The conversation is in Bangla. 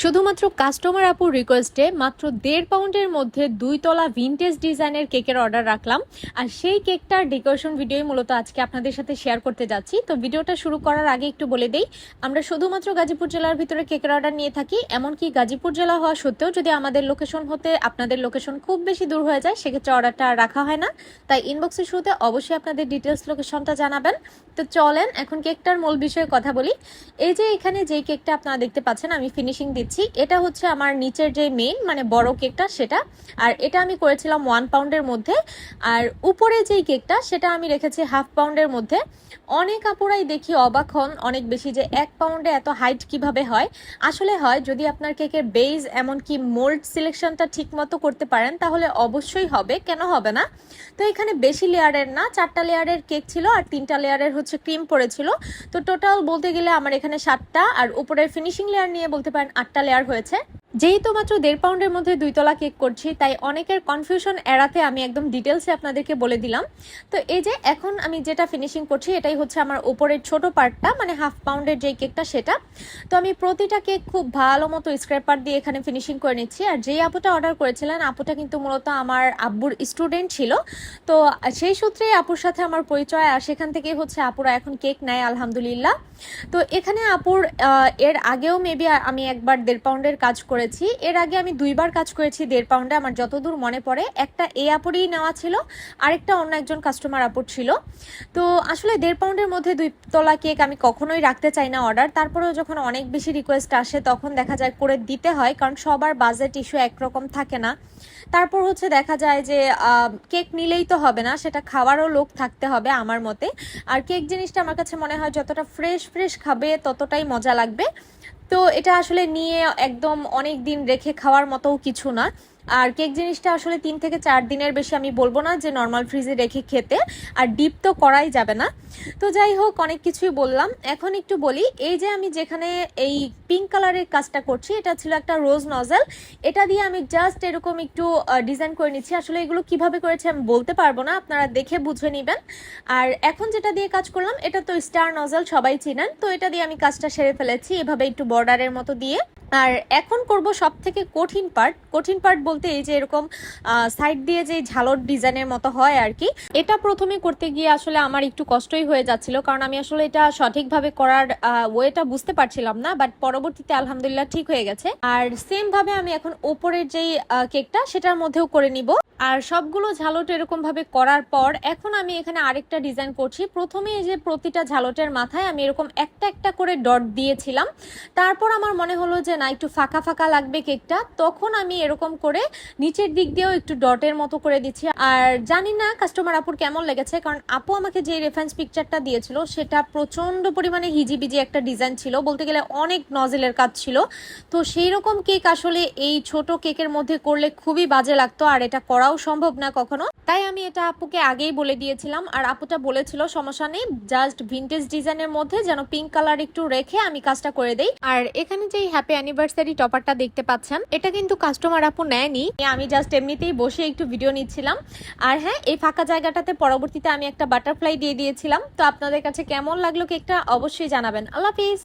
শুধুমাত্র কাস্টমার আপুর রিকোয়েস্টে মাত্র 1.5 পাউন্ডের মধ্যে 2 তলা ভিনটেজ ডিজাইনের কেকের অর্ডার রাখলাম। আর সেই কেকটার ডেকোরেশন ভিডিওই মূলত আজকে আপনাদের সাথে শেয়ার করতে যাচ্ছি। তো ভিডিওটা শুরু করার আগে একটু বলে দেই, আমরা শুধুমাত্র গাজীপুর জেলার ভিতরে কেকের অর্ডার নিয়ে থাকি। এমনকি গাজীপুর জেলা হওয়া সত্ত্বেও যদি আমাদের লোকেশন হতে আপনাদের লোকেশন খুব বেশি দূর হয়ে যায়, সেক্ষেত্রে অর্ডারটা আর রাখা হয় না। তাই ইনবক্সের শুরুতে অবশ্যই আপনাদের ডিটেলস লোকেশনটা জানাবেন। তো চলেন এখন কেকটার মূল বিষয়ে কথা বলি। এই যে এখানে যেই কেকটা আপনারা দেখতে পাচ্ছেন আমি ফিনিশিং দিচ্ছি, এটা হচ্ছে আমার নিচের যে মেইন মানে বড় কেকটা সেটা। আর এটা আমি করেছিলাম 1 পাউন্ডের মধ্যে। আর উপরে যেই কেকটা সেটা আমি রেখেছি 1/2 পাউন্ডের মধ্যে। অনেক আপুরাই দেখি অবাক হন অনেক বেশি যে 1 পাউন্ডে এত হাইট কিভাবে হয়। আসলে হয় যদি আপনার কেকের বেজ এমনকি মোল্ড সিলেকশনটা ঠিক মতো করতে পারেন তাহলে অবশ্যই হবে, কেন হবে না। তো এখানে বেশি লেয়ারের না, 4টা লেয়ারের কেক ছিল আর 3টা লেয়ারের হচ্ছে ক্রিম পড়েছিল। তো টোটাল বলতে গেলে আমার এখানে 7টা, আর উপরের ফিনিশিং লেয়ার নিয়ে বলতে পারেন 8টা লেয়ার হয়েছে। যেহেতু মাত্র 1.5 পাউন্ডের মধ্যে 2 তলা কেক করছি, তাই অনেকের কনফিউশন এড়াতে আমি একদম ডিটেলসে আপনাদেরকে বলে দিলাম। তো এই যে এখন আমি যেটা ফিনিশিং করছি এটাই হচ্ছে আমার উপরের ছোট পার্টটা, মানে 1/2 পাউন্ডের যে কেকটা সেটা। তো আমি প্রতিটা কেক খুব ভালো মতো স্ক্র্যাপার দিয়ে এখানে ফিনিশিং করে নিচ্ছি। আর যেই আপুটা অর্ডার করেছিলেন আপুটা কিন্তু মূলত আমার আব্বুর স্টুডেন্ট ছিল। তো সেই সূত্রেই আপুর সাথে আমার পরিচয়, আর সেখান থেকেই হচ্ছে আপুরা এখন কেক নেয় আলহামদুলিল্লাহ। তো এখানে আপুর এর আগেও মেবি আমি একবার 1.5 পাউন্ডের কাজ করেছি, এর আগে আমি 2বার কাজ করেছি 1.5 পাউন্ডে আমার যতদূর মনে পড়ে। একটা এই আপুরই নেওয়া ছিল, আরেকটা অন্য একজন কাস্টমার আপুর ছিল। তো আসলে 1.5 পাউন্ডের মধ্যে 2 তলা কেক আমি কখনোই রাখতে চাই না অর্ডার, তারপরেও যখন অনেক বেশি রিকোয়েস্ট আসে তখন দেখা যায় করে দিতে হয়, কারণ সবার বাজেট ইস্যু একরকম থাকে না। তারপর হচ্ছে দেখা যায় যে কেক নিলেই তো হবে না, সেটা খাওয়ারও লোক থাকতে হবে আমার মতে। আর কেক জিনিসটা আমার কাছে মনে হয় যতটা ফ্রেশ খাবে ততটাই মজা লাগবে। তো এটা আসলে নিয়ে একদম অনেক দিন রেখে খাওয়ার মতো কিছু না। আর কেক জিনিসটা আসলে 3 থেকে 4 দিনের বেশি আমি বলবো না যে নর্মাল ফ্রিজে রেখে খেতে, আর ডিপ তো করাই যাবে না। তো যাই হোক, অনেক কিছুই বললাম, এখন একটু বলি। এই যে আমি যেখানে এই পিঙ্ক কালারের কাজটা করছি এটা ছিল একটা রোজ নজেল, এটা দিয়ে আমি জাস্ট এরকম একটু ডিজাইন করে নিচ্ছি। আসলে এগুলো কিভাবে করেছি আমি বলতে পারবো না, আপনারা দেখে বুঝে নেবেন। আর এখন যেটা দিয়ে কাজ করলাম এটা তো স্টার নজেল, সবাই চিনেন। তো এটা দিয়ে আমি কাজটা সেরে ফেলেছি এভাবে একটু বর্ডারের মতো দিয়ে। আর এখন করব সব থেকে কঠিন পার্ট বলতে এই যে এরকম সাইড দিয়ে যে ঝালর ডিজাইনের মতো হয় আর কি। এটা প্রথমে করতে গিয়ে আসলে আমার একটু কষ্টই হয়ে যাচ্ছিল, কারণ আমি আসলে এটা সঠিকভাবে করার ওয়েটা বুঝতে পারছিলাম না, বাট পরবর্তীতে আলহামদুলিল্লাহ ঠিক হয়ে গেছে। আর সেম ভাবে আমি এখন উপরের যেই কেকটা সেটার মধ্যেও করে নিব। আর সবগুলো ঝালট এরকম ভাবে করার পর এখন আমি এখানে আরেকটা ডিজাইন করছি। প্রথমে এই যে প্রতিটা ঝালটের মাথায় আমি এরকম একটা একটা করে ডট দিয়েছিলাম, তারপর আমার মনে হলো যে না একটু ফাঁকা ফাঁকা লাগবে কেকটা, তখন আমি এরকম করে নিচের দিক দিয়েও একটু ডটের মতো করে দিচ্ছি। আর জানি না কাস্টমার আপুর কেমন লেগেছে, কারণ আপু আমাকে যে রেফারেন্স পিকচারটা দিয়েছিল সেটা প্রচন্ড পরিমাণে হিজিবিজি একটা ডিজাইন ছিল, বলতে গেলে অনেক নজেলের কাজ ছিল। তো সেই রকম কেক আসলে এই ছোট কেকের মধ্যে করলে খুবই বাজে লাগতো, আর এটা করাও সম্ভব না কখনো। তাই আমি এটা আপুকে আগেই বলে দিয়েছিলাম, আর আপুটা বলেছিল সমস্যা নেই, জাস্ট ভিনটেজ ডিজাইনের মধ্যে যেন পিঙ্ক কালার একটু রেখে আমি কাজটা করে দেই। আর এখানে যে হ্যাপি অ্যানিভার্সারি টপারটা দেখতে পাচ্ছেন এটা কিন্তু কাস্টমার আপু নেয়নি, আমি জাস্ট এমনিতেই বসে একটু ভিডিও নিচ্ছিলাম। আর হ্যাঁ, এই ফাঁকা জায়গাটাতে পরবর্তীতে আমি একটা বাটারফ্লাই দিয়ে দিয়েছিলাম। তো আপনাদের কাছে কেমন লাগলো কেকটা অবশ্যই জানাবেন। আল্লাহ হাফিজ।